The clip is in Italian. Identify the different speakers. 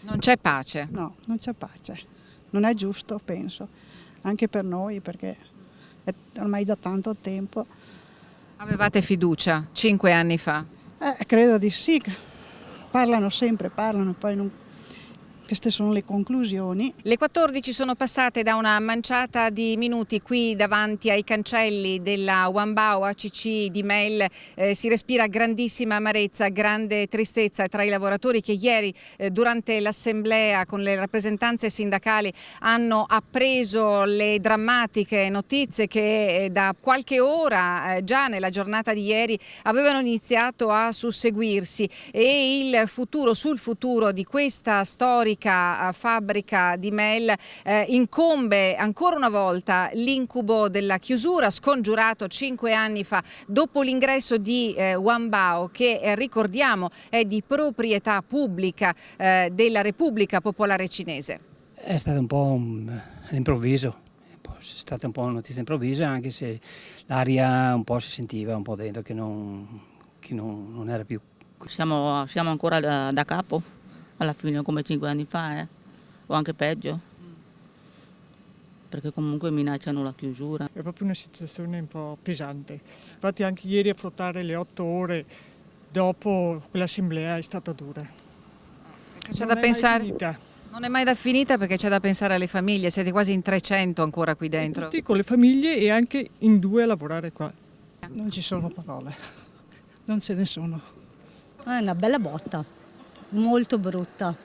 Speaker 1: Non c'è pace.
Speaker 2: No, non c'è pace. Non è giusto, penso, anche per noi, perché è ormai da tanto tempo.
Speaker 1: Avevate fiducia 5 anni fa?
Speaker 2: Credo di sì. Parlano sempre, poi queste sono le conclusioni.
Speaker 1: Le 14 sono passate da una manciata di minuti qui davanti ai cancelli della Wanbao ACC di Mel. Si respira grandissima amarezza, grande tristezza tra i lavoratori che ieri durante l'assemblea con le rappresentanze sindacali hanno appreso le drammatiche notizie che da qualche ora, già nella giornata di ieri, avevano iniziato a susseguirsi, e sul futuro di questa storica fabbrica di Mel incombe ancora una volta l'incubo della chiusura, scongiurato 5 anni fa dopo l'ingresso di Wanbao, che ricordiamo è di proprietà pubblica della Repubblica Popolare Cinese.
Speaker 3: È stato un po' all'improvviso, è stata un po' una notizia improvvisa, anche se l'aria un po' si sentiva un po' dentro che non era più.
Speaker 4: Siamo ancora da capo, alla fine come 5 anni fa, o anche peggio, perché comunque minacciano la chiusura.
Speaker 5: È proprio una situazione un po' pesante. Infatti anche ieri affrontare le 8 ore dopo quell'assemblea è stata dura.
Speaker 1: C'è da pensare. Non è mai da finita, perché c'è da pensare alle famiglie, siete quasi in 300 ancora qui dentro.
Speaker 5: Tutti con le famiglie e anche in 2 a lavorare qua.
Speaker 2: Non ci sono parole, non ce ne sono.
Speaker 6: È una bella botta, molto brutta.